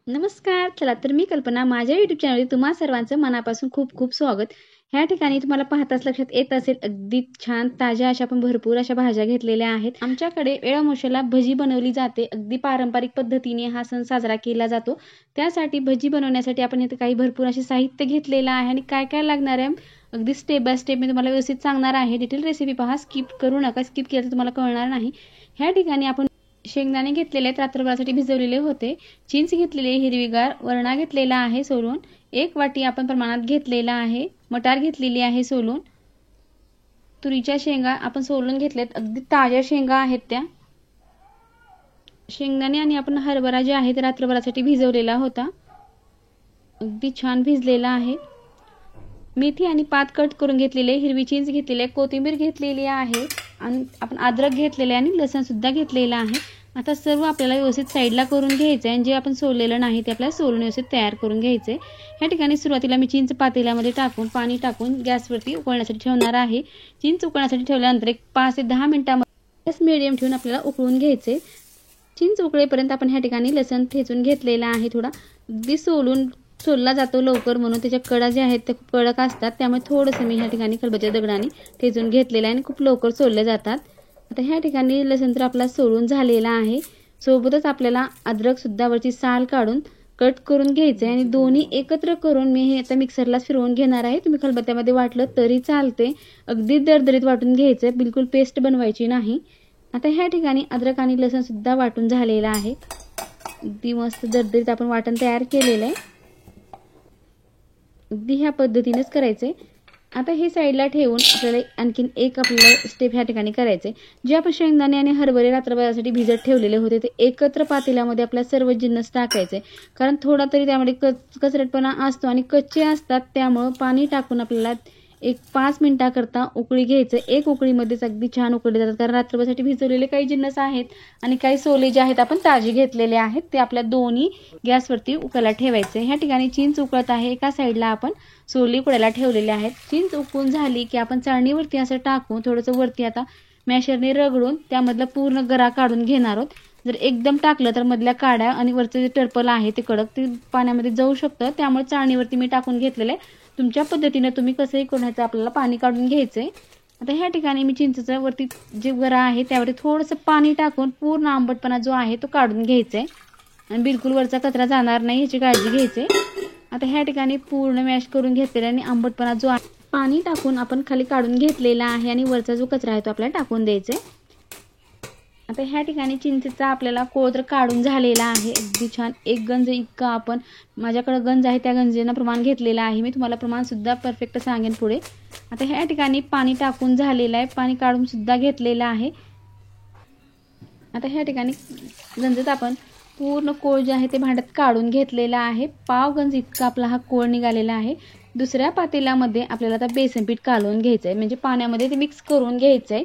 नमस्कार. चला तर मी कल्पना माझ्या YouTube चॅनलवर तुम्हा सर्वांचं मनापासून खूप खूप स्वागत. ह्या ठिकाणी तुम्हाला पाहताच लक्षात येत असेल अगदी छान ताज्या अशा आपण भरपूर अशा भाज्या घेतलेल्या आहेत. आमच्याकडे वेळामुळेला भजी बनवली जाते. अगदी पारंपरिक पद्धतीने हा सण साजरा केला जातो. त्यासाठी भजी बनवण्यासाठी आपण इथे काही भरपूर असे साहित्य घेतलेलं आहे आणि काय काय लागणार आहे अगदी स्टेप बाय स्टेप मी तुम्हाला व्यवस्थित सांगणार आहे. डिटेल रेसिपी पहा, स्किप करू नका. स्किप केलं तर तुम्हाला कळणार नाही. ह्या ठिकाणी आपण शेंगदाणे घेतलेले आहेत, रात्रभरासाठी भिजवलेले होते. चिंच घेतलेली हिरवीगार, वरणा घेतलेला आहे सोलून, 1 वाटी आपण प्रमाणात घेतलेला आहे. मटार घेतलेली आहे सोलून. तुरीच्या शेंगा आपण सोलून घेतलेत, अगदी ताज्या शेंगा आहेत त्या. शेंगदाणे आणि आपण हरभरा जे आहे ते रात्रभरासाठी भिजवलेला होता, अगदी छान भिजलेला आहे. मेथी आणि पात कट करून घेतलेले, हिरवी चिंच घेतलेली आहे, कोथिंबीर घेतलेली आहे आणि आपण अद्रक घेतलेले आणि लसूण सुद्धा घेतलेला आहे. आता सर्व आपल्याला व्यवस्थित साईडला करून घ्यायचं आहे आणि जे आपण सोललेलं नाही ते आपल्याला सोलून व्यवस्थित तयार करून घ्यायचं आहे. ह्या ठिकाणी सुरुवातीला मी चिंच पातेल्यामध्ये टाकून पाणी टाकून गॅसवरती उकळण्यासाठी ठेवणार आहे. चिंच उकळण्यासाठी ठेवल्यानंतर एक 5 ते 10 मिनिटांमध्ये गॅस मिडियम ठेवून आपल्याला उकळून घ्यायचे. चिंच उकळेपर्यंत आपण ह्या ठिकाणी लसूण ठेचून घेतलेला आहे. थोडा अगदी सोलला जातो लवकर म्हणून त्याच्या कडा जे आहेत ते खूप कडक असतात, त्यामुळे थोडंसं मी ह्या ठिकाणी खलबत्त्याच्या दगडाने ठेचून घेतलेलं आहे आणि खूप लवकर सोलले जातात. आता ह्या ठिकाणी लसूण तर आपला सोलून झालेला आहे. सोबतच आपल्याला अद्रक सुद्धा वरची साल काढून कट करून घ्यायचं आहे आणि दोन्ही एकत्र करून मी हे आता मिक्सरला फिरवून घेणार आहे. तुम्ही खलबत्त्यामध्ये वाटलं तरी चालते. अगदी दरदरीत वाटून घ्यायचं आहे, बिलकुल पेस्ट बनवायची नाही. आता ह्या ठिकाणी अद्रक आणि लसूण सुद्धा वाटून झालेला आहे. अगदी मस्त दरदरीत आपण वाटण तयार केलेलं आहे. अगदी ह्या पद्धतीनेच करायचंय. आता हे साईडला ठेवून आपल्याला आणखीन एक आपल्याला स्टेप ह्या ठिकाणी करायचे. जे आपण शेंगदाणे आणि हरभरे रात्रभरासाठी भिजत ठेवलेले होते ते एकत्र पातेल्यामध्ये आपल्या सर्व जिन्नस टाकायचे, कारण थोडा तरी त्यामध्ये कचरटपणा असतो आणि कच्चे असतात, त्यामुळे पाणी टाकून आपल्याला एक 5 मिनिटाकरता उकळी घ्यायचं. एक उकळीमध्येच अगदी छान उकळले जातात, कारण रात्रभरासाठी भिजवलेले काही जिन्नस आहेत आणि काही सोले जे आहेत आपण ताजे घेतलेले आहेत ते आपल्या दोन्ही गॅसवरती उकळायला ठेवायचे. ह्या ठिकाणी चिंच उकळत आहे, एका साईडला आपण सोली उकळायला ठेवलेले आहेत. चिंच उकळून झाली की आपण चाळणीवरती असं टाकून थोडंसं वरती आता मॅशरने रगडून त्यामधला पूर्ण गरा काढून घेणार आहोत. जर एकदम टाकलं तर मधल्या काड्या आणि वरचं जे टर्पल आहे ते कडक ते पाण्यामध्ये जाऊ शकतं, त्यामुळे चाळणीवरती मी टाकून घेतलेलं आहे. तुमच्या पद्धतीने तुम्ही कसंही कोणाचं आपल्याला पाणी काढून घ्यायचंय. आता ह्या ठिकाणी मी चिंचेचा वरती जे गरा आहे त्यावरती थोडंसं पाणी टाकून पूर्ण आंबटपणा जो आहे तो काढून घ्यायचा आहे आणि बिलकुल वरचा कचरा जाणार नाही याची काळजी घ्यायची. आता ह्या ठिकाणी पूर्ण मॅश करून घेतलेला आणि आंबटपणा जो आहे पाणी टाकून आपण खाली काढून घेतलेला आहे आणि वरचा जो कचरा आहे तो आपल्याला टाकून द्यायचा आहे. आता ह्या ठिकाणी चिंचेचा आपल्याला कोळत्र काढून झालेला आहे. अगदी छान एक गंज इतका आपण माझ्याकडे गंज आहे त्या गंजेनं प्रमाण घेतलेलं आहे. मी तुम्हाला प्रमाण सुद्धा परफेक्ट सांगेन पुढे. आता ह्या ठिकाणी पाणी टाकून झालेलं आहे, पाणी काढून सुद्धा घेतलेलं आहे. आता ह्या ठिकाणी गंजत आपण पूर्ण कोळ जे आहे ते भांड्यात काढून घेतलेला आहे. पाव गंज इतका आपला हा कोळ निघालेला आहे. दुसऱ्या पातेल्यामध्ये आपल्याला आता बेसन पीठ कालवून घ्यायचं आहे, म्हणजे पाण्यामध्ये ते मिक्स करून घ्यायचं आहे.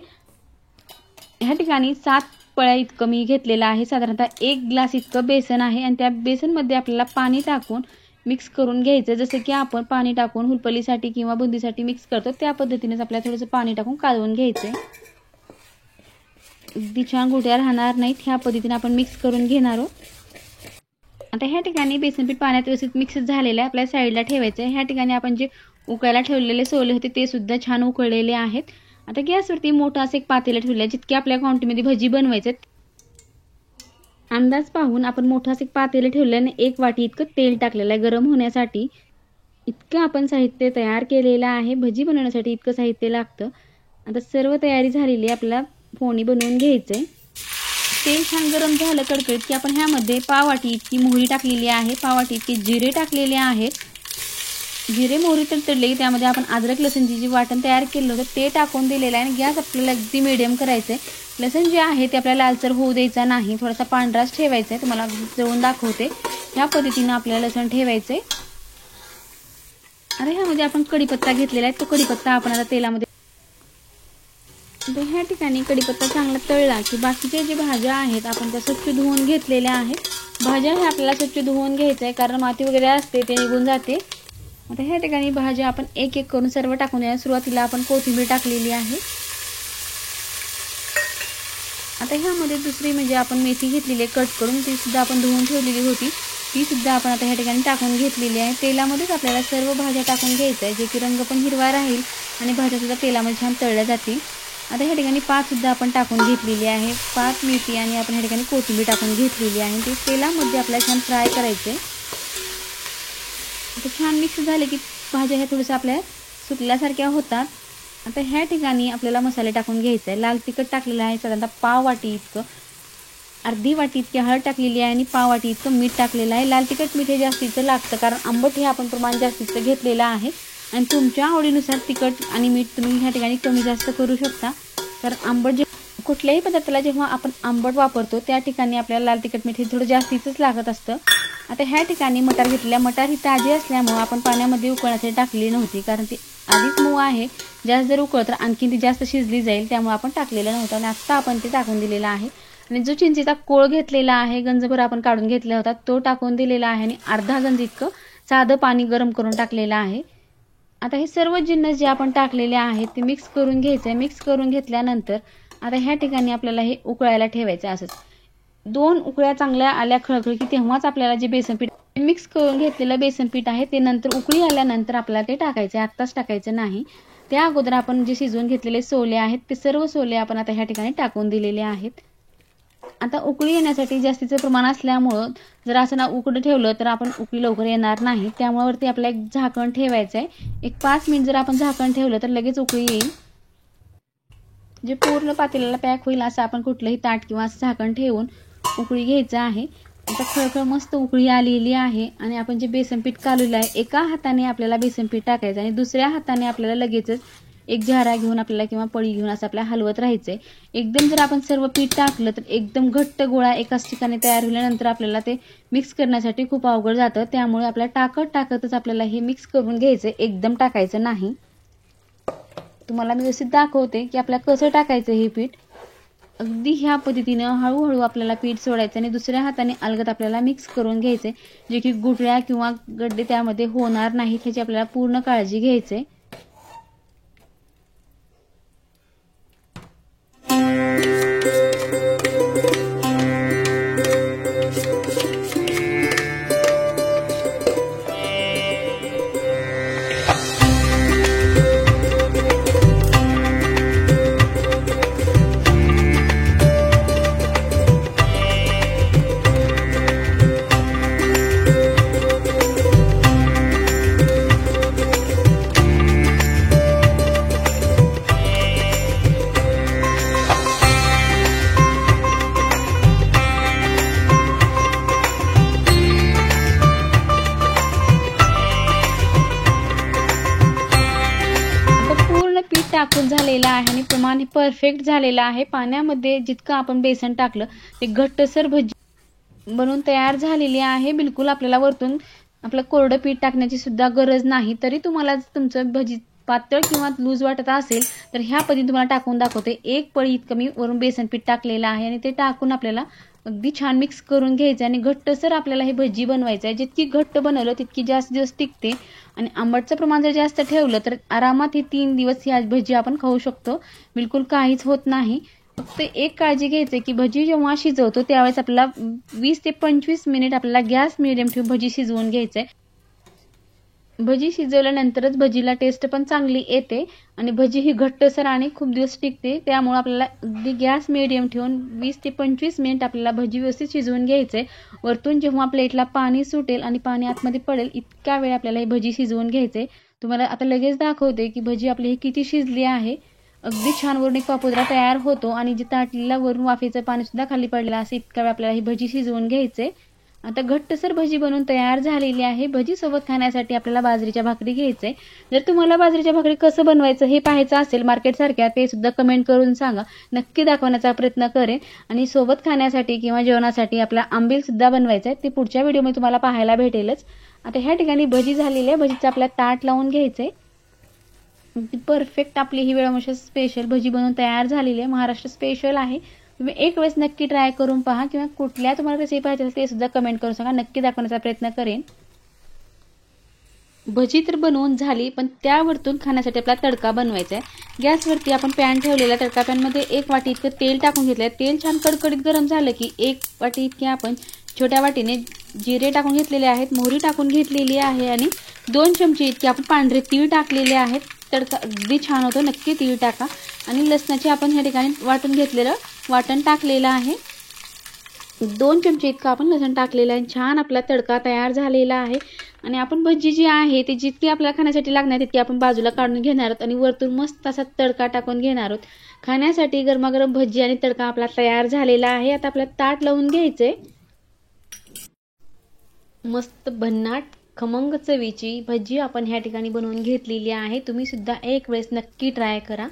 ह्या ठिकाणी 7 पळ्या इतकं मी घेतलेलं आहे. साधारणतः 1 ग्लास इतकं बेसन आहे आणि त्या बेसनमध्ये आपल्याला पाणी टाकून मिक्स करून घ्यायचं. जसं की आपण पाणी टाकून हुलपलीसाठी किंवा बुंदीसाठी मिक्स करतो त्या पद्धतीनेच आपल्याला थोडंसं पाणी टाकून कालवून घ्यायचं आहे. अगदी छान गुठळ्या राहणार नाहीत, ह्या पद्धतीने आपण मिक्स करून घेणार आहोत. आता ह्या ठिकाणी बेसन पीठ पाण्यात व्यवस्थित मिक्स झालेलं आहे, आपल्या साईडला ठेवायचं आहे. ह्या ठिकाणी आपण जे उकळायला ठेवलेले सोले होते ते सुद्धा छान उकळलेले आहेत. आता गॅसवरती मोठं असं एक पातेलं ठेवलं आहे, जितके आपल्या क्वांटिटीमध्ये भजी बनवायचे अंदाज पाहून आपण मोठं असं एक पातेलं ठेवलं आणि 1 वाटी इतकं तेल टाकलेलं आहे गरम होण्यासाठी. इतकं आपण साहित्य तयार केलेलं आहे. भजी बनवण्यासाठी इतकं साहित्य लागतं. आता सर्व तयारी झालेली आहे, आपल्याला फोडणी बनवून घ्यायचं आहे. तेल छान गरम झालं कडकडीत की आपण ह्यामध्ये पाव वाटी इतकी मोहरी टाकलेली आहे, पाव वाटी इतके जिरे टाकलेले आहेत. जिरे मोहरी तडतडले त्यामध्ये आपण अद्रक लसूणची जी वाटण तयार केलं होतं ते टाकून दिलेलं आहे आणि गॅस आपल्याला अगदी मिडियम करायचं आहे. लसूण जे आहे ते आपल्याला लालसर होऊ द्यायचा नाही, थोडासा पांढराच ठेवायचा आहे. तुम्हाला जळून दाखवते ह्या पद्धतीनं आपल्याला लसूण ठेवायचं आहे. आता ह्यामध्ये आपण कढीपत्ता घेतलेला आहे, तो कढीपत्ता आपण आता तेलामध्ये ह्या ठिकाणी कढीपत्ता चांगला तळला की बाकीच्या जे भाज्या आहेत आपण त्या स्वच्छ धुवून घेतलेल्या आहेत. भाज्या हे आपल्याला स्वच्छ धुवून घ्यायचं आहे, कारण माती वगैरे असते ते निघून जाते. आता ह्या ठिकाणी भाज्या आपण एक एक करून सर्व टाकून द्या. सुरुवातीला आपण कोथिंबीर टाकलेली आहे. आता ह्यामध्ये दुसरी म्हणजे आपण मेथी घेतलेली कट करून, ती सुद्धा आपण धुवून ठेवलेली होती. ती सुद्धा आपण आता ह्या ठिकाणी टाकून घेतलेली आहे। तेलामध्येच आपल्याला सर्व भाज्या टाकून घ्यायचं आहे, जे की रंग पण हिरवा राहील आणि भाज्या सुद्धा तेलामध्ये छान तळल्या जातील। आता ह्या ठिकाणी पात सुद्धा आपण टाकून घेतलेली आहे। पात, मेथी आणि आपण ह्या ठिकाणी कोथिंबीर टाकून घेतलेली आहे। ते तेलामध्ये आपल्याला छान फ्राय करायचे। आता छान मिक्स झाले की भाज्या ह्या थोड्याशा आपल्या सुकल्यासारख्या होतात। आता ह्या ठिकाणी आपल्याला मसाले टाकून घ्यायचे आहे। लाल तिखट टाकलेलं आहे साधारणतः पाव वाटी इतकं, अर्धी वाटी इतकी हळद टाकलेली आहे आणि पाव वाटी इतकं मीठ टाकलेलं आहे। लाल तिखट मीठ हे जास्तीचं लागतं, कारण आंबट हे आपण प्रमाण जास्तीचं घेतलेलं आहे आणि तुमच्या आवडीनुसार तिखट आणि मीठ तुम्ही ह्या ठिकाणी कमी जास्त करू शकता। तर आंबट जे कुठल्याही पदार्थाला जेव्हा आपण आंबट वापरतो त्या ठिकाणी आपल्याला लाल तिखट मीठ हे थोडं जास्तीचंच लागत असतं। आता ह्या ठिकाणी मटार घेतलेल्या, मटार ही ताजी असल्यामुळे आपण पाण्यामध्ये उकळण्यासाठी टाकलेली नव्हती, कारण ती आधीच मऊ आहे। जास्त जर उकळलं तर आणखी ती जास्त शिजली जाईल, त्यामुळे आपण टाकलेलं नव्हतं आणि आत्ता आपण ते टाकून दिलेलं आहे। आणि जो चिंचेचा कोळ घेतलेला आहे, गंजभर आपण काढून घेतला होता, तो टाकून दिलेला आहे आणि अर्धा गंज इतकं साधं पाणी गरम करून टाकलेलं आहे। आता हे सर्व जिन्नस जे आपण टाकलेले आहेत ते मिक्स करून घ्यायचं आहे। मिक्स करून घेतल्यानंतर आता ह्या ठिकाणी आपल्याला हे उकळायला ठेवायचं आहे। असंच 2 उकळ्या चांगल्या आल्या खळखळ की तेव्हाच आपल्याला जे बेसन पीठ मिक्स करून घेतलेलं बेसन पीठ आहे ते नंतर उकळी आल्यानंतर आपल्याला ते टाकायचं आहे, आत्ताच टाकायचं नाही। त्या अगोदर आपण जे शिजवून घेतलेले सोले आहेत ते सर्व सोले आपण आता ह्या ठिकाणी टाकून दिलेले आहेत। आता उकळी येण्यासाठी जास्तीचं प्रमाण असल्यामुळं जर असं ना उकडं ठेवलं तर आपण उकळी लवकर येणार नाही, त्यामुळे वरती आपल्याला एक झाकण ठेवायचं आहे। एक 5 मिनिट जर आपण झाकण ठेवलं तर लगेच उकळी येईल। जे पूर्ण पातेल्याला पॅक होईल असं आपण कुठलंही ताट किंवा झाकण ठेवून उकळी घ्यायचं आहे। आता खळखळ मस्त उकळी आलेली आहे आणि आपण जे बेसन पीठ कालवलेलं आहे, एका हाताने आपल्याला बेसन पीठ टाकायचं आणि दुसऱ्या हाताने आपल्याला लगेचच एक झारा घेऊन आपल्याला किंवा पळी घेऊन असं आपल्याला हलवत राहायचंय। एकदम जर आपण सर्व पीठ टाकलं तर एकदम घट्ट गोळा एकाच ठिकाणी तयार होल्यानंतर आपल्याला ते मिक्स करण्यासाठी खूप अवघड जातं, त्यामुळे आपल्याला टाकतच आपल्याला हे मिक्स करून घ्यायचं, एकदम टाकायचं नाही। तुम्हाला मी व्यवस्थित दाखवते की आपल्याला कसं टाकायचं हे पीठ। अगदी ह्या पद्धतीनं हळूहळू आपल्याला पीठ सोडायचं आणि दुसऱ्या हाताने अलगद आपल्याला मिक्स करून घ्यायचे, जे की गुठळ्या किंवा गड्डे त्यामध्ये होणार नाहीत ह्याची आपल्याला पूर्ण काळजी घ्यायची। टाकून झालेला आहे आणि प्रमाण हे परफेक्ट झालेलं आहे। पाण्यामध्ये जितकं आपण बेसन टाकलं ते घट्टसर भजी बनवून तयार झालेली आहे। बिलकुल आपल्याला वरतून आपलं कोरडं पीठ टाकण्याची सुद्धा गरज नाही। तरी तुम्हाला तुमचं भजी पातळ किंवा लूज वाटत असेल तर ह्या पद्धतीने तुम्हाला टाकून दाखवते। एक पळी इतकं मी वरून बेसन पीठ टाकलेलं आहे आणि ते टाकून आपल्याला अगदी छान मिक्स करून घ्यायचं आणि घट्टसर आपल्याला हे भजी बनवायचं आहे। जितकी घट्ट बनवलं तितकी जास्त दिवस टिकते आणि आंबटचं प्रमाण जर जास्त ठेवलं तर आरामात हे 3 दिवस ही भजी आपण खाऊ शकतो, बिलकुल काहीच होत नाही। फक्त एक काळजी घ्यायची की भजी जेव्हा शिजवतो त्यावेळेस आपल्याला 20 ते 25 मिनिट आपल्याला गॅस मीडियम ठेवून भजी शिजवून घ्यायचंय। भजी शिजवल्यानंतरच भजीला टेस्ट पण चांगली येते आणि भजी ही घट्टसर आणि खूप दिवस टिकते, त्यामुळे आपल्याला अगदी गॅस मीडियम ठेवून 20 ते 25 मिनिट आपल्याला भजी व्यवस्थित शिजवून घ्यायचंय। वरतून जेव्हा प्लेटला पाणी सुटेल आणि पाणी आतमध्ये पडेल इतक्या वेळ आपल्याला ही भजी शिजवून घ्यायचंय। तुम्हाला आता लगेच दाखवते की भजी आपली ही किती शिजली आहे। अगदी छान वरून एक पापुद्रा तयार होतो आणि जे ताटलीला वरून वाफेचं पाणी सुद्धा खाली पडलेलं असं इतका वेळ आपल्याला ही भजी शिजवून घ्यायचंय। आता घट्टसर भजी बनवून तयार झालेली आहे। भजी सोबत खाण्यासाठी आपल्याला बाजरीच्या भाकरी घ्यायचे। जर तुम्हाला बाजरीच्या भाकरी कसं बनवायचं हे पाहायचं असेल मार्केट सारख्या, ते सुद्धा कमेंट करून सांगा, नक्की दाखवण्याचा प्रयत्न करेन। आणि सोबत खाण्यासाठी किंवा जेवणासाठी आपला आंबील सुद्धा बनवायचं आहे, ते पुढच्या व्हिडिओमध्ये तुम्हाला पाहायला भेटेलच। आता ह्या ठिकाणी भजी झालेली आहे, भजीचं आपल्याला ताट लावून घ्यायचंय। परफेक्ट आपली ही वेळामोशा स्पेशल भजी बनवून तयार झालेली आहे, महाराष्ट्र स्पेशल आहे। तुम्ही एक वेळेस नक्की ट्राय करून पहा किंवा कुठल्या तुम्हाला रेसिपी पाहिजे असेल ते सुद्धा कमेंट करून सांगा, नक्की दाखवण्याचा प्रयत्न करेन। भजी तर बनवून झाली, पण त्यावरतून खाण्यासाठी आपला तडका बनवायचा आहे। गॅसवरती आपण पॅन ठेवलेला, तडका पॅनमध्ये 1 वाटी इतकं तेल टाकून घेतलंय। तेल छान कडकडीत गरम झालं की 1 वाटी इतके आपण छोट्या वाटीने जिरे टाकून घेतलेले आहेत, मोहरी टाकून घेतलेली आहे आणि 2 चमचे इतके आपण पांढरे तीळ टाकलेले आहेत. तडका अगदी छान होतो, नक्की तीळ टाका. आणि लसणाचे आपण ह्या ठिकाणी वाटून घेतलेलं वाटण टाकलेलं आहे. 2 चमचे इतकं आपण लसण टाकलेलं आहे. छान आपला तडका तयार झालेला आहे. आणि आपण भजी जी आहे ती जितकी आपल्याला खाण्यासाठी लागणार तितकी आपण बाजूला काढून घेणार आहोत आणि वरतून मस्त असा तडका टाकून घेणार आहोत. खाण्यासाठी गरमागरम भजी आणि तडका आपला तयार झालेला आहे. आता आपल्याला ताट लावून घ्यायचंय. मस्त भन्नाट खमंग चवीची भजी आपण ह्या ठिकाणी बनवून घेतलेली आहे. तुम्ही सुद्धा एक वेळेस नक्की ट्राय करा.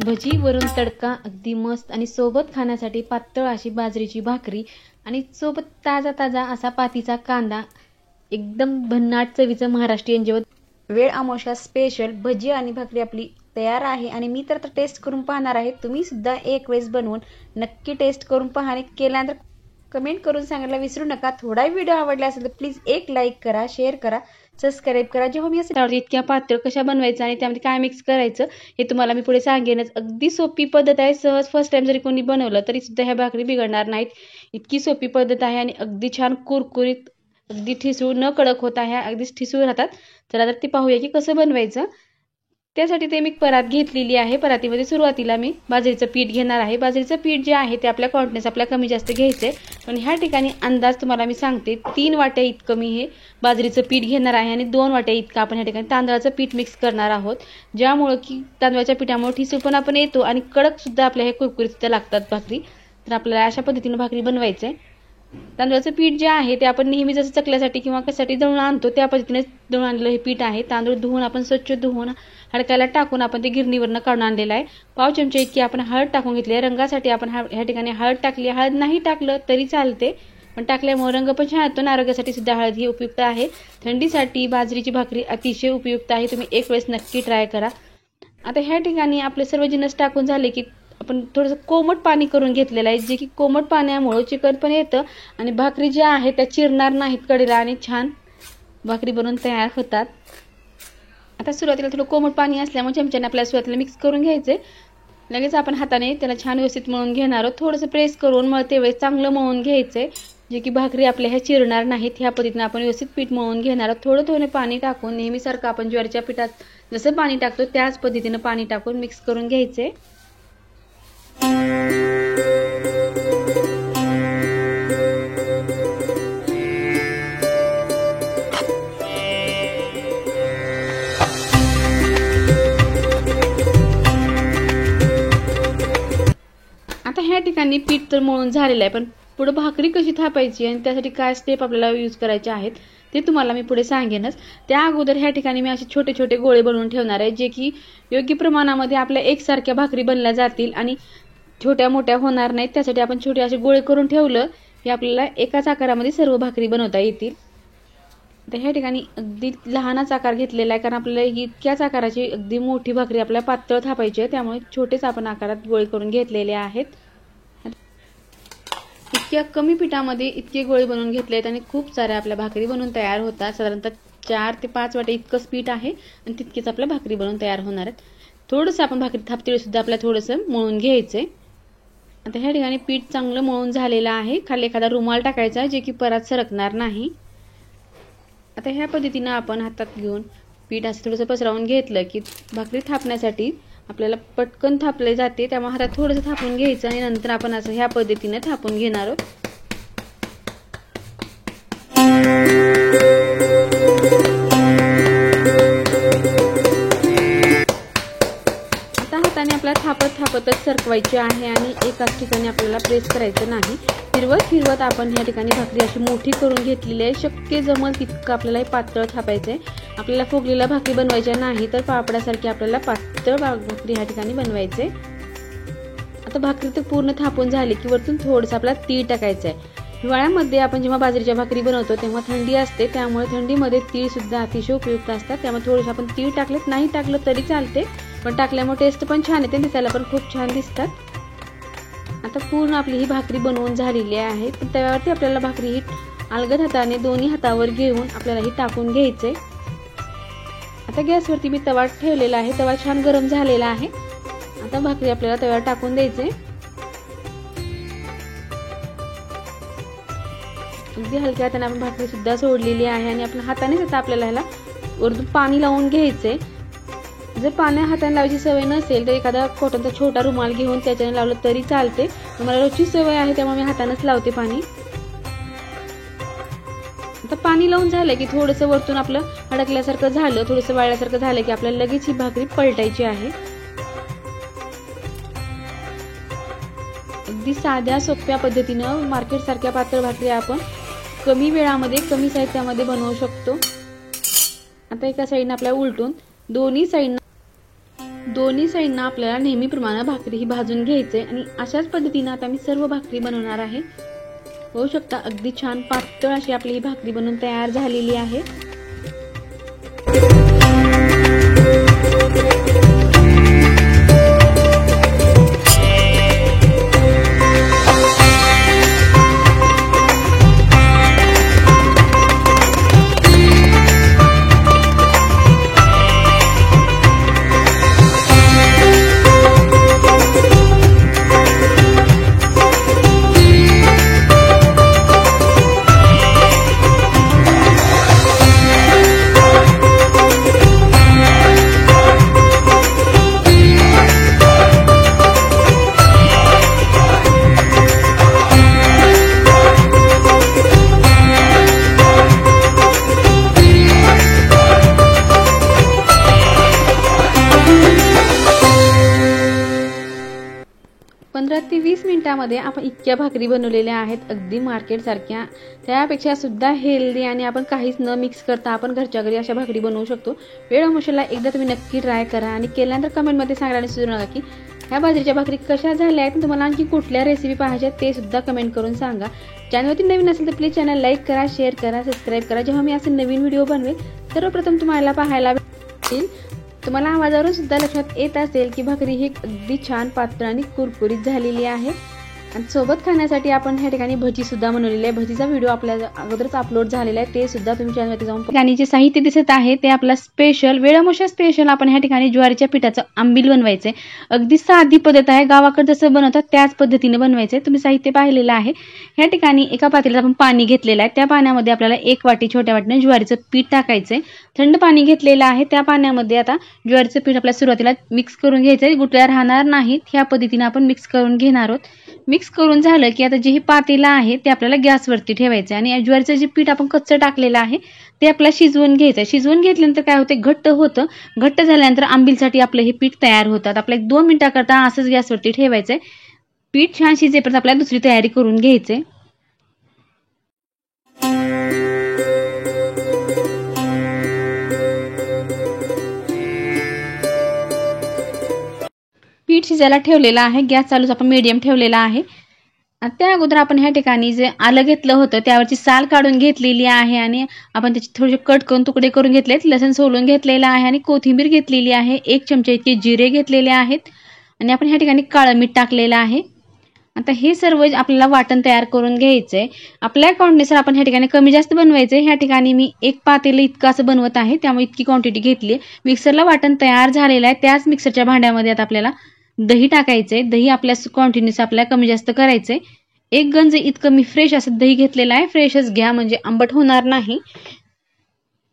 भजी वरून तडका अगदी मस्त आणि सोबत खाण्यासाठी पातळ अशी बाजरीची भाकरी आणि सोबत ताजा ताजा असा पातीचा कांदा. एकदम भन्नाट चवीचं महाराष्ट्रीयन जेवण. वेळ अमावस्या स्पेशल भजी आणि भाकरी आपली तयार आहे. आणि मी तर टेस्ट करून पाहणार आहे. तुम्ही सुद्धा एक वेळेस बनवून नक्की टेस्ट करून पहा आणि केल्यानंतर कमेंट करून सांगायला विसरू नका. थोडा व्हिडिओ आवडला असेल तर प्लीज एक लाईक करा, शेअर करा, सबस्क्राईब करा. जेव्हा मी असं इतक्या पातळ कशा बनवायचं आणि त्यामध्ये काय मिक्स करायचं हे तुम्हाला मी पुढे सांगेनच. अगदी सोपी पद्धत आहे. सहज फर्स्ट टाइम जरी कोणी बनवलं तरी सुद्धा ह्या भाकरी बिघडणार नाहीत. इतकी सोपी पद्धत आहे आणि अगदी छान कुरकुरीत, अगदी ठिसूळ न कडक होता ह्या अगदीच ठिसूळ राहतात. चला तर ती पाहूया की कसं बनवायचं. त्यासाठी ते मी परात घेतलेली आहे. परातीमध्ये सुरुवातीला मी बाजरीचं पीठ घेणार आहे. बाजरीचं पीठ जे आहे ते आपल्या कॉन्टिनेस आपल्या कमी जास्त घ्यायचंय. पण ह्या ठिकाणी अंदाज तुम्हाला मी सांगते 3 वाट्या इतकं मी हे बाजरीचं पीठ घेणार आहे आणि 2 वाट्या इतकं आपण ह्या ठिकाणी तांदळाचं पीठ मिक्स करणार आहोत. ज्यामुळे की तांदळाच्या पिठामुळे ठिसूळपणा पण येतो आणि कडक सुद्धा आपल्या हे कुरकुरीत सुद्धा लागतात भाकरी. तर आपल्याला अशा पद्धतीने भाकरी बनवायचंय. तांदळाचं पीठ जे आहे ते आपण नेहमी जसं चकल्यासाठी किंवा कशासाठी दळून आणतो त्या पद्धतीने दळून आणलेलं हे पीठ आहे. तांदूळ धुवून आपण स्वच्छ धुवून हडकायला टाकून आपण ते गिरणीवरनं काढून आणलेलं आहे. पाव चमचे इतकी आपण हळद टाकून घेतली आहे. रंगासाठी आपण ह्या ठिकाणी हळद टाकली. हळद नाही टाकलं तरी चालते, पण टाकल्यामुळे रंग पण छान येतो. आरोग्यासाठी सुद्धा हळद ही उपयुक्त आहे. थंडीसाठी बाजरीची भाकरी अतिशय उपयुक्त आहे. तुम्ही एक वेळेस नक्की ट्राय करा. आता ह्या ठिकाणी आपले सर्व जिन्नस टाकून झाले की आपण थोडंसं कोमट पाणी करून घेतलेलं आहे. जे की कोमट पाण्यामुळे चिकन पण येतं आणि भाकरी ज्या आहेत त्या चिरणार नाहीत कडेला आणि छान भाकरी बनवून तयार होतात. आता सुरुवातीला थोडं कोमट पाणी असल्यामुळे चमच्याने आपल्याला सुरुवातीला मिक्स करून घ्यायचे. लगेच आपण हाताने त्याला छान व्यवस्थित मळून घेणार आहोत. थोडंसं प्रेस करून मळते वेळेस चांगलं मळून घ्यायचंय, जे की भाकरी आपल्या ह्या चिरणार नाहीत. ह्या पद्धतीने आपण व्यवस्थित पीठ मळून घेणार आहोत. थोडं थोडं पाणी टाकून नेहमीसारखं आपण ज्वारीच्या पिठात जसं पाणी टाकतो त्याच पद्धतीने पाणी टाकून मिक्स करून घ्यायचे. आता ह्या ठिकाणी पीठ तर मळून झालेलं आहे, पण पुढे भाकरी कशी थापायची आणि त्यासाठी काय स्टेप आपल्याला यूज करायचे आहेत ते तुम्हाला मी पुढे सांगेनच. त्या अगोदर ह्या ठिकाणी मी असे छोटे छोटे गोळे बनवून ठेवणार आहे, जे की योग्य प्रमाणामध्ये आपल्या एकसारख्या भाकरी बनल्या जातील आणि छोट्या मोठ्या होणार नाहीत. त्यासाठी आपण छोटे असे गोळे करून ठेवलं की आपल्याला एकाच आकारामध्ये सर्व भाकरी बनवता येतील. तर ह्या ठिकाणी अगदी लहानच आकार घेतलेला आहे, कारण आपल्याला इतक्याच आकाराची अगदी मोठी भाकरी आपल्याला पातळ थापायची आहे. त्यामुळे छोटेच आपण आकारात गोळे करून घेतलेले आहेत. इतक्या कमी पिठामध्ये इतके गोळे बनवून घेतले आहेत आणि खूप साऱ्या आपल्या भाकरी बनवून तयार होतात. साधारणतः 4 ते 5 वाटे इतकंच पीठ आहे आणि तितकेच आपल्या भाकरी बनवून तयार होणार आहेत. थोडंसं आपण भाकरी थापतेळी सुद्धा आपल्याला थोडंसं मळून घ्यायचंय. आता ह्या ठिकाणी पीठ चांगलं मळून झालेलं आहे. खाली एखादा रुमाल टाकायचा, जे की परत सरकणार नाही. आता ह्या पद्धतीनं आपण हातात घेऊन पीठ असं थोडंसं पसरवून घेतलं की भाकरी थापण्यासाठी आपल्याला पटकन थापले जाते. त्यामुळे हातात थोडंसं थापून घ्यायचं आणि नंतर आपण असं ह्या पद्धतीने थापून घेणार आहोत. आता हाताने आपल्याला थापतच सरकवायची आहे आणि एकाच ठिकाणी आपल्याला प्रेस करायचं नाही. फिरवत आपण ह्या ठिकाणी भाकरी अशी मोठी करून घेतलेली आहे. शक्य जमल तितकं आपल्याला पातळ थापायचंय. आपल्याला फुगलेल्या भाकरी बनवायच्या नाही, तर पापडासारखी आपल्याला पातळ भाकरी ह्या ठिकाणी बनवायचे. आता भाकरी तर पूर्ण थापून झाली की वरतून थोडंसं आपल्याला तीळ टाकायचं आहे. हिवाळ्यामध्ये आपण जेव्हा बाजरीच्या भाकरी बनवतो तेव्हा थंडी असते, त्यामुळे थंडीमध्ये तीळ सुद्धा अतिशय उपयुक्त असतात. त्यामुळे थोडंसं आपण तीळ टाकलेत, नाही टाकलं तरी चालते, पण टाकल्यामुळे टेस्ट पण छान येते, दिसायला पण खूप छान दिसतात. आता पूर्ण आपली ही भाकरी बनवून झालेली आहे. पण त्यावरती आपल्याला भाकरी ही अलगद हाताने दोन्ही हातावर घेऊन आपल्याला ही टाकून घ्यायचंय. आता गॅसवरती मी तवा ठेवलेला आहे, तवा छान गरम झालेला आहे। आता भाकरी आपल्याला तव्यावर टाकून द्यायचे। अगदी हलक्या हाताने आपण भाकरी सुद्धा सोडलेली आहे आणि आपल्या हातानेच आता आपल्याला ह्याला वरतून पाणी लावून घ्यायचे। जर पाणी हाताने लावायची सवय नसेल तर एखादा कॉटनचा छोटा रुमाल घेऊन त्याच्याने लावलं तरी चालते। मला रोजची सवय आहे त्यामुळे मी हातानेच लावते पाणी। आता पाणी लावून झालं की थोडंसं वरतून आपलं अडकल्यासारखं झालं, थोडंसं वाळल्यासारखं झालं की आपल्याला लगेच ही भाकरी पलटायची आहे। अगदी साध्या सोप्या पद्धतीनं मार्केट सारख्या पातळ भाकरी आपण कमी वेळामध्ये कमी साहित्यामध्ये बनवू शकतो। आता एका साईडने आपल्याला उलटून दोन्ही साईडना आपल्याला नेहमीप्रमाणे भाकरी ही भाजून घ्यायचे आणि अशाच पद्धतीने आता मी सर्व भाकरी बनवणार आहे। होऊ शकता अगदी छान पातळ अशी आपली ही भाकरी बनवून तयार झालेली आहे। ते 20 मिनिटांमध्ये आपण इतक्या भाकरी बनवलेल्या आहेत, अगदी मार्केट सारख्या, त्यापेक्षा सुद्धा हेल्दी आणि आपण काहीच न मिक्स करता आपण घरच्या घरी अशा भाकरी बनवू शकतो। वेळ मशाला एकदा तुम्ही नक्की ट्राय करा आणि केल्यानंतर कमेंटमध्ये सांगायला विसरू नका की ह्या बाजरीच्या भाकरी कशा झाल्या आहेत। तुम्हाला आणखी कुठल्या रेसिपी पाहायच्या ते सुद्धा कमेंट करून सांगा। चॅनलवरती नवीन असेल तर प्लीज चॅनल लाईक करा, शेअर करा, सबस्क्राईब करा। जेव्हा मी असे नवीन व्हिडिओ बनवेल सर्वप्रथम तुम्हाला पाहायला भेटेल। तुम्हाला आवाजावरून सुद्धा लक्षात येत असेल की भाकरी ही अगदी छान पातळ आणि कुरकुरीत झालेली आहे। आणि सोबत खाण्यासाठी आपण ह्या ठिकाणी भजी सुद्धा बनवलेली आहे। भजीचा व्हिडिओ आपल्या अगोदरच अपलोड झालेला आहे, ते सुद्धा तुम्ही चॅनलवरती जाऊन ठिकाणी जे साहित्य दिसत आहे ते आपला स्पेशल वेळामोशा स्पेशल आपण ह्या ठिकाणी ज्वारीच्या पिठाचं आंबील बनवायचे। अगदी साधी पद्धत आहे, गावाकडे जसं बनवतात त्याच पद्धतीने बनवायचे। तुम्ही साहित्य पाहिलेलं आहे। ह्या ठिकाणी एका पातेल्यात आपण पाणी घेतलेलं आहे, त्या पाण्यामध्ये आपल्याला 1 वाटी छोट्या वाटीने ज्वारीचं पीठ टाकायचंय। थंड पाणी घेतलेलं आहे, त्या पाण्यामध्ये आता ज्वारीचं पीठ आपल्याला सुरुवातीला मिक्स करून घ्यायचंय, गुठळ्या राहणार नाहीत ह्या पद्धतीने आपण मिक्स करून घेणार आहोत। मिक्स करून झालं की आता जे हे पातेलं आहे ते आपल्याला गॅसवरती ठेवायचं आणि ज्वारीचं जे पीठ आपण कच्चं टाकलेलं आहे ते आपल्याला शिजवून घ्यायचं। शिजवून घेतल्यानंतर काय होते, घट्ट होतं। घट्ट झाल्यानंतर आंबीलसाठी आपलं हे पीठ तयार होतात। आपल्याला 2 मिनिटाकरता असंच गॅसवरती ठेवायचंय। पीठ छान शिजेपर्यंत आपल्याला दुसरी तयारी करून घ्यायचंय। पीठ शिजायला ठेवलेलं आहे, गॅस चालूच आपण मीडियम ठेवलेला आहे। त्या अगोदर आपण ह्या ठिकाणी जे आलं घेतलं होतं त्यावरची साल काढून घेतलेली आहे आणि आपण त्याचे थोडेसे कट करून तुकडे करून घेतलेत। लसूण सोलून घेतलेला आहे आणि कोथिंबीर घेतलेली आहे। 1 चमचा इतके जिरे घेतलेले आहेत आणि आपण ह्या ठिकाणी काळं मीठ टाकलेलं आहे। आता हे सर्व आपल्याला वाटण तयार करून घ्यायचंय। आपल्या क्वांटिटीनुसार आपण ह्या ठिकाणी कमी जास्त बनवायचंय। ह्या ठिकाणी मी 1 पातेलं इतकं असं बनवत आहे, त्यामुळे इतकी क्वांटिटी घेतली। मिक्सरला वाटण तयार झालेलं आहे, त्याच मिक्सरच्या भांड्यामध्ये आता आपल्याला दही टाकायचंय। दही आपल्या क्वांटिटीनुसार आपल्याला कमी जास्त करायचंय। 1 गंज इतकं मी फ्रेश असं दही घेतलेलं आहे, फ्रेशच घ्या म्हणजे आंबट होणार नाही।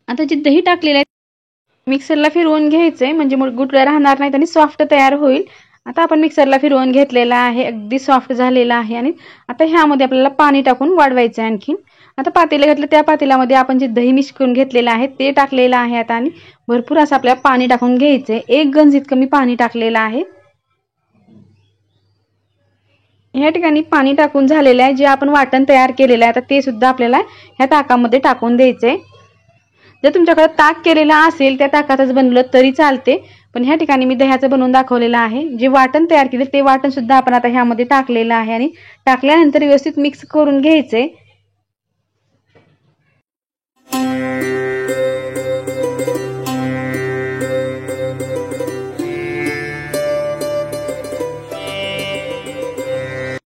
आता जे दही टाकलेलं आहे मिक्सरला फिरवून घ्यायचंय म्हणजे गुठळ्या राहणार नाहीत आणि सॉफ्ट तयार होईल। आता आपण मिक्सरला फिरवून घेतलेला आहे, अगदी सॉफ्ट झालेला आहे आणि आता ह्यामध्ये आपल्याला पाणी टाकून वाढवायचं आहे। आणखी आता पातेलं घेतलं, त्या पातेल्यामध्ये आपण जे दही मिक्स करून घेतलेलं आहे ते टाकलेलं आहे आता आणि भरपूर असं आपल्याला पाणी टाकून घ्यायचंय। 1 गंज इतकं मी पाणी टाकलेलं आहे। ह्या ठिकाणी पाणी टाकून झालेलं आहे। जे आपण वाटण तयार केलेलं आहे आता ते सुद्धा आपल्याला ह्या ताकामध्ये टाकून द्यायचंय। जर तुमच्याकडे ताक केलेलं असेल त्या ताकातच बनवलं तरी चालते, पण ह्या ठिकाणी मी दह्याचं बनवून दाखवलेलं आहे। जे वाटण तयार केले ते वाटण सुद्धा आपण आता ह्यामध्ये टाकलेलं आहे आणि टाकल्यानंतर व्यवस्थित मिक्स करून घ्यायचंय।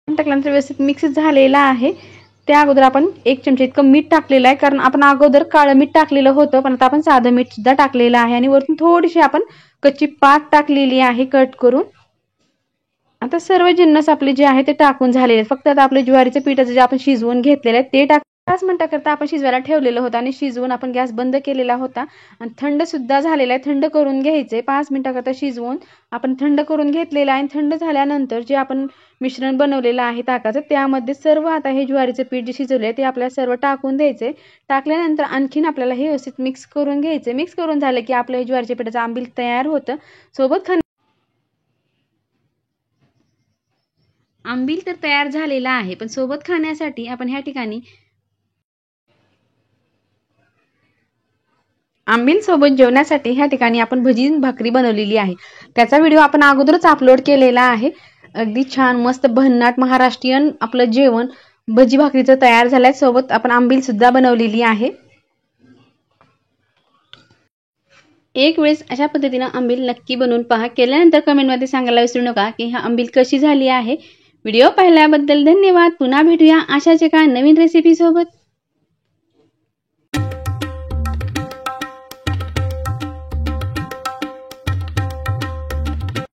टाकल्यानंतर व्यवस्थित मिक्स झालेला आहे। त्या अगोदर आपण 1 चमचा इतकं मीठ टाकलेलं आहे, कारण आपण अगोदर काळं मीठ टाकलेलं होतं, पण आता आपण साधं मीठ सुद्धा टाकलेलं आहे आणि वरून थोडीशी आपण कच्ची पात टाकलेली आहे कट करून. आता सर्व जिन्नस आपले जे आहे ते टाकून झालेले आहेत. फक्त आता आपले ज्वारीचं पिठाचं जे आपण शिजवून घेतलेलं आहे ते 5 मिनिटाकरता आपण शिजवायला ठेवलेलं होतं आणि शिजवून आपण गॅस बंद केलेला होता आणि थंड सुद्धा झालेला आहे. थंड करून घ्यायचे. 5 मिनिटाकरता शिजवून आपण थंड करून घेतलेलं आहे आणि थंड झाल्यानंतर जे आपण मिश्रण बनवलेलं आहे ताकाचं, त्यामध्ये सर्व आता हे ज्वारीचं पीठ जे शिजवले आहे ते आपल्याला सर्व टाकून द्यायचे. टाकल्यानंतर आणखीन आपल्याला हे व्यवस्थित मिक्स करून घ्यायचे. मिक्स करून झालं की आपलं हे ज्वारीच्या पिठाचं आंबील तयार होतं. सोबत आंबील तर तयार झालेला आहे, पण सोबत खाण्यासाठी आपण ह्या ठिकाणी आंबील सोबत जेवण्यासाठी ह्या ठिकाणी आपण भजी भाकरी बनवलेली आहे. त्याचा व्हिडिओ आपण अगोदरच अपलोड केलेला आहे. अगदी छान मस्त भन्नाट महाराष्ट्रीयन आपलं जेवण भजी भाकरीचं तयार झालंय. सोबत आपण आंबील सुद्धा बनवलेली आहे. एक वेळेस अशा पद्धतीने आंबील नक्की बनवून पहा. केल्यानंतर कमेंटमध्ये सांगायला विसरू नका की हा आंबील कशी झाली आहे. व्हिडिओ पाहिल्याबद्दल धन्यवाद. पुन्हा भेटूया अशाच एका नवीन रेसिपी सोबत.